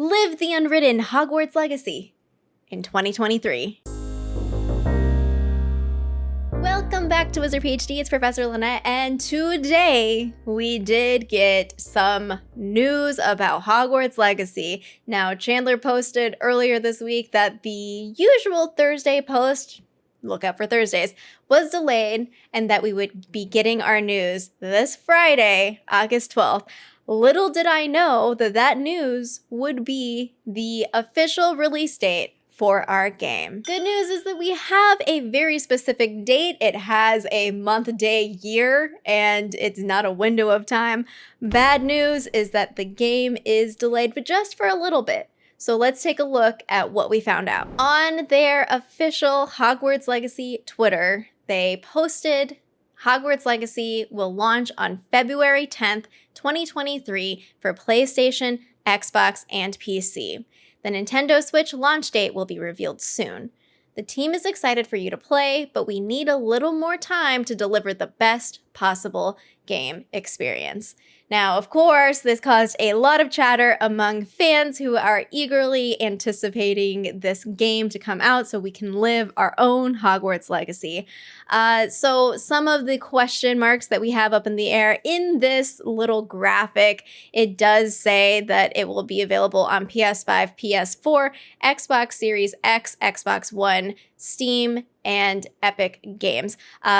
Live the unwritten Hogwarts Legacy in 2023. Welcome back to WizardPhD, it's Professor Lynette, and today we did get some news about Hogwarts Legacy. Now, Chandler posted earlier this week that the usual Thursday post, look out for Thursdays, was delayed and that we would be getting our news this Friday, August 12th. Little did I know that that news would be the official release date for our game. Good news is that we have a very specific date. It has a month, day, year, and it's not a window of time. Bad news is that the game is delayed, but just for a little bit. So let's take a look at what we found out. On their official Hogwarts Legacy Twitter, they posted Hogwarts Legacy will launch on February 10th, 2023 for PlayStation, Xbox, and PC. The Nintendo Switch launch date will be revealed soon. The team is excited for you to play, but we need a little more time to deliver the best possible game experience. Now, of course, this caused a lot of chatter among fans who are eagerly anticipating this game to come out so we can live our own Hogwarts Legacy. So some of the question marks that we have up in the air in this little graphic, it does say that it will be available on PS5, PS4, Xbox Series X, Xbox One, Steam, and Epic Games.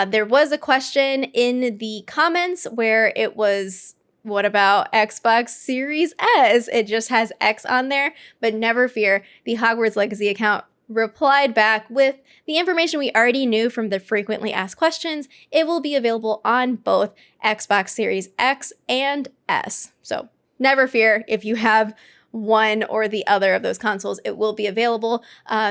There was a question in the comments where it was, what about Xbox Series S? It just has X on there, but never fear, the Hogwarts Legacy account replied back with the information we already knew from the frequently asked questions. It will be available on both Xbox Series X and S. So never fear, if you have one or the other of those consoles, it will be available.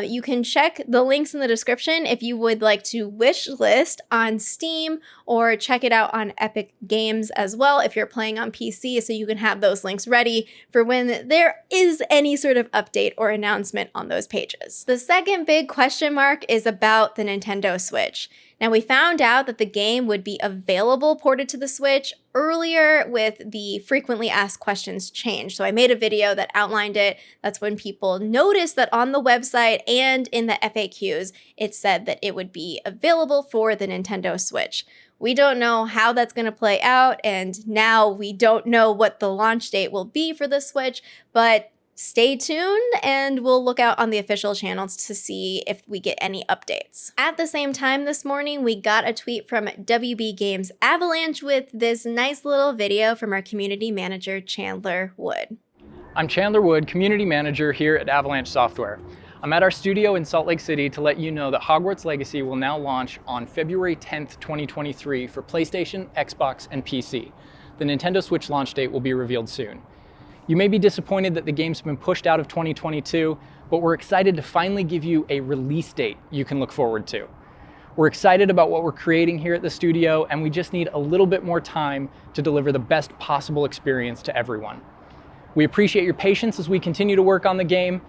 You can check the links in the description if you would like to wish list on Steam or check it out on Epic Games as well if you're playing on PC, so you can have those links ready for when there is any sort of update or announcement on those pages. The second big question mark is about the Nintendo Switch. Now, we found out that the game would be available ported to the Switch earlier with the frequently asked questions change. So I made a video that outlined it. That's when people noticed that on the website and in the FAQs, it said that it would be available for the Nintendo Switch. We don't know how that's going to play out, and now we don't know what the launch date will be for the Switch, but stay tuned and we'll look out on the official channels to see if we get any updates. At the same time this morning, we got a tweet from WB Games Avalanche with this nice little video from our community manager, Chandler Wood. I'm Chandler Wood, community manager here at Avalanche Software. I'm at our studio in Salt Lake City to let you know that Hogwarts Legacy will now launch on February 10th, 2023 for PlayStation, Xbox, and PC. The Nintendo Switch launch date will be revealed soon. You may be disappointed that the game's been pushed out of 2022, but we're excited to finally give you a release date you can look forward to. We're excited about what we're creating here at the studio, and we just need a little bit more time to deliver the best possible experience to everyone. We appreciate your patience as we continue to work on the game,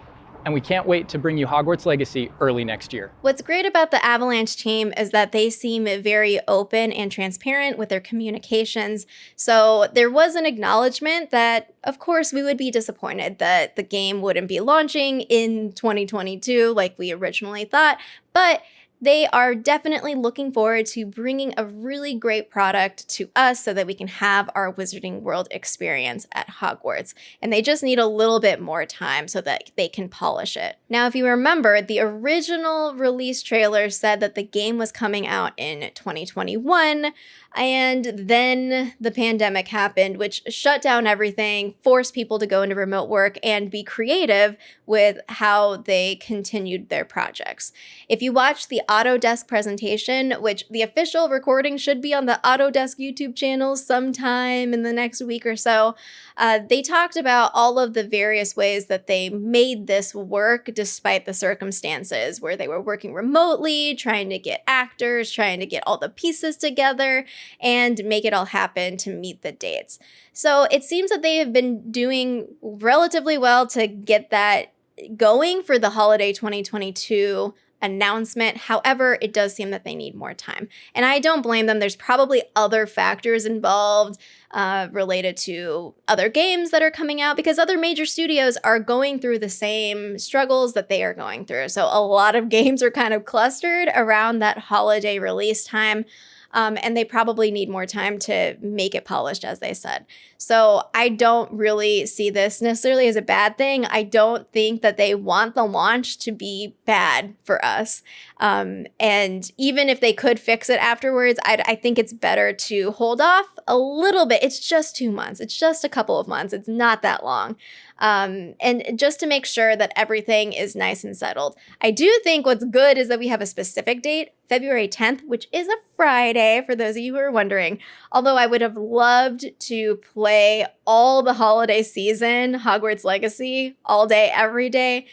and we can't wait to bring you Hogwarts Legacy early next year. What's great about the Avalanche team is that they seem very open and transparent with their communications. So there was an acknowledgement that, of course, we would be disappointed that the game wouldn't be launching in 2022 like we originally thought, but they are definitely looking forward to bringing a really great product to us so that we can have our Wizarding World experience at Hogwarts. And they just need a little bit more time so that they can polish it. Now, if you remember, the original release trailer said that the game was coming out in 2021, and then the pandemic happened, which shut down everything, forced people to go into remote work and be creative with how they continued their projects. If you watch the Autodesk presentation, which the official recording should be on the Autodesk YouTube channel sometime in the next week or so, they talked about all of the various ways that they made this work despite the circumstances, where they were working remotely, trying to get actors, trying to get all the pieces together, and make it all happen to meet the dates. So it seems that they have been doing relatively well to get that going for the holiday 2022 announcement. However, it does seem that they need more time. And I don't blame them. There's probably other factors involved related to other games that are coming out, because other major studios are going through the same struggles that they are going through. So a lot of games are kind of clustered around that holiday release time. And they probably need more time to make it polished, as they said. So I don't really see this necessarily as a bad thing. I don't think that they want the launch to be bad for us. And even if they could fix it afterwards, I think it's better to hold off a little bit. It's just 2 months. It's just a couple of months. It's not that long. And just to make sure that everything is nice and settled. I do think what's good is that we have a specific date, February 10th, which is a Friday, for those of you who are wondering. Although I would have loved to play all the holiday season, Hogwarts Legacy, all day, every day,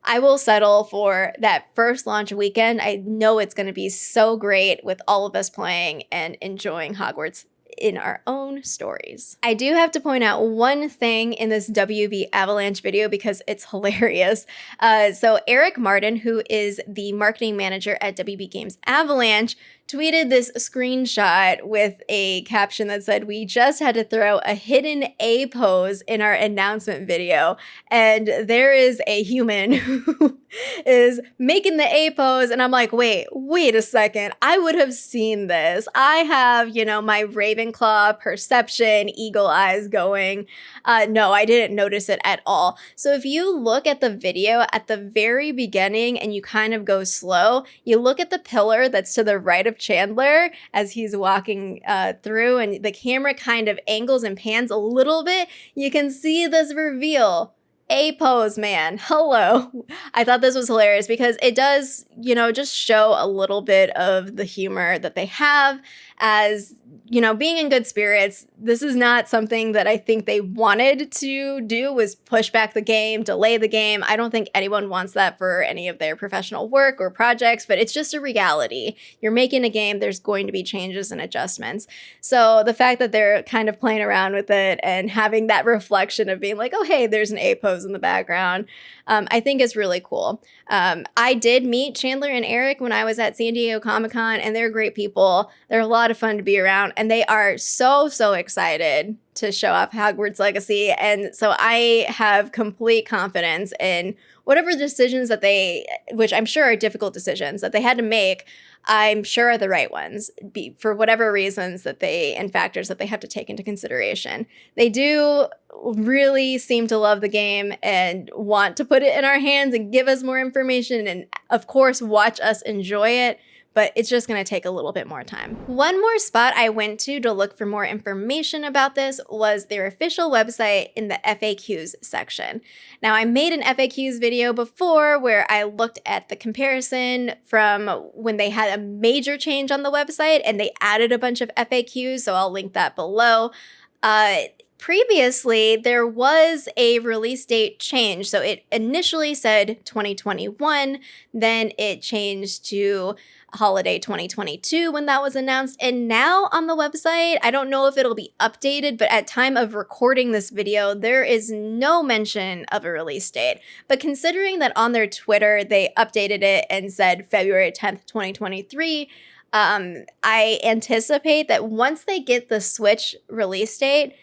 I will settle for that first launch weekend. I know it's going to be so great with all of us playing and enjoying Hogwarts in our own stories. I do have to point out one thing in this WB Avalanche video because it's hilarious. So Eric Martin, who is the marketing manager at WB Games Avalanche, tweeted this screenshot with a caption that said, "We just had to throw a hidden A pose in our announcement video." And there is a human who is making the A pose. And I'm like, wait a second. I would have seen this. I have, my Ravenclaw perception, eagle eyes going. No, I didn't notice it at all. So if you look at the video at the very beginning and you kind of go slow, you look at the pillar that's to the right of Chandler as he's walking through, and the camera kind of angles and pans a little bit. You can see this reveal. A pose, man. Hello. I thought this was hilarious because it does, just show a little bit of the humor that they have as, being in good spirits. This is not something that I think they wanted to do, was push back the game, delay the game. I don't think anyone wants that for any of their professional work or projects, but it's just a reality. You're making a game, there's going to be changes and adjustments. So the fact that they're kind of playing around with it and having that reflection of being like, oh, hey, there's an A pose in the background, I think is really cool. I did meet Chandler and Eric when I was at San Diego Comic-Con, and they're great people. They're a lot of fun to be around, and they are so excited to show off Hogwarts Legacy. And so I have complete confidence in whatever decisions that which I'm sure are difficult decisions that they had to make, I'm sure are the right ones, for whatever reasons and factors that they have to take into consideration. They do really seem to love the game and want to put it in our hands and give us more information and, of course, watch us enjoy it. But it's just going to take a little bit more time. One more spot I went to look for more information about this was their official website in the FAQs section. Now, I made an FAQs video before where I looked at the comparison from when they had a major change on the website and they added a bunch of FAQs, so I'll link that below. Previously, there was a release date change. So it initially said 2021, then it changed to holiday 2022 when that was announced. And now on the website, I don't know if it'll be updated, but at time of recording this video, there is no mention of a release date. But considering that on their Twitter, they updated it and said February 10th, 2023, I anticipate that once they get the Switch release date,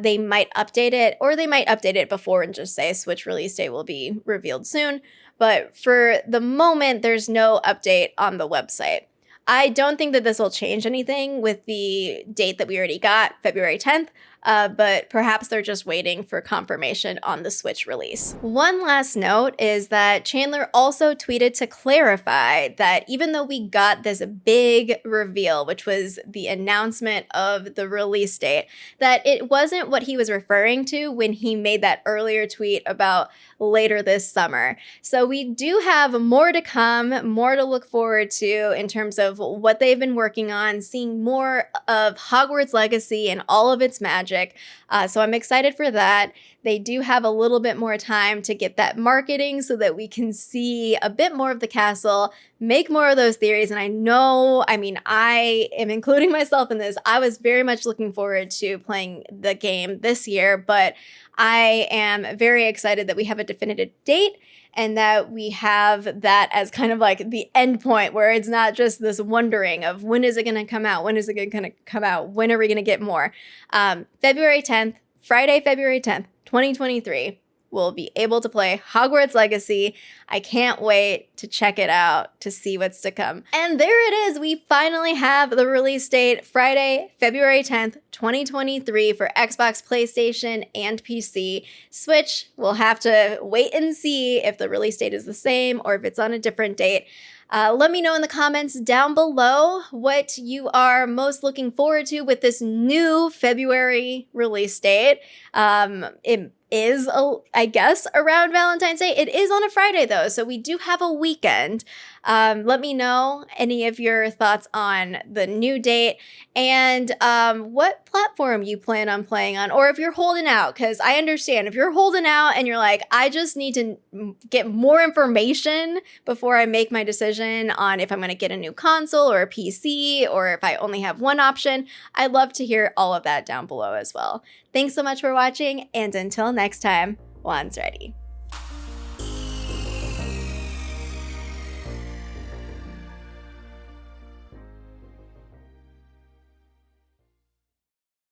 they might update it, or they might update it before and just say Switch release date will be revealed soon. But for the moment, there's no update on the website. I don't think that this will change anything with the date that we already got, February 10th, but perhaps they're just waiting for confirmation on the Switch release. One last note is that Chandler also tweeted to clarify that even though we got this big reveal, which was the announcement of the release date, that it wasn't what he was referring to when he made that earlier tweet about later this summer. So we do have more to come, more to look forward to in terms of what they've been working on, seeing more of Hogwarts Legacy and all of its magic. So I'm excited for that. they do have a little bit more time to get that marketing so that we can see a bit more of the castle, make more of those theories. And I know, I mean, I am including myself in this. I was very much looking forward to playing the game this year, but I am very excited that we have a definitive date and that we have that as kind of like the end point where it's not just this wondering of when is it going to come out? When is it going to come out? When are we going to get more? February 10th, Friday, February 10th, 2023. We'll be able to play Hogwarts Legacy. I can't wait to check it out to see what's to come. And there it is. We finally have the release date, Friday, February 10th, 2023 for Xbox, PlayStation, and PC. Switch, we'll have to wait and see if the release date is the same or if it's on a different date. Let me know in the comments down below what you are most looking forward to with this new February release date. It is, I guess, around Valentine's Day. It is on a Friday, though, so we do have a weekend. Let me know any of your thoughts on the new date and what platform you plan on playing on, or if you're holding out, because I understand if you're holding out and you're like, I just need to get more information before I make my decision on if I'm going to get a new console or a PC, or if I only have one option. I'd love to hear all of that down below as well. Thanks so much for watching, and until next time, Juan's ready.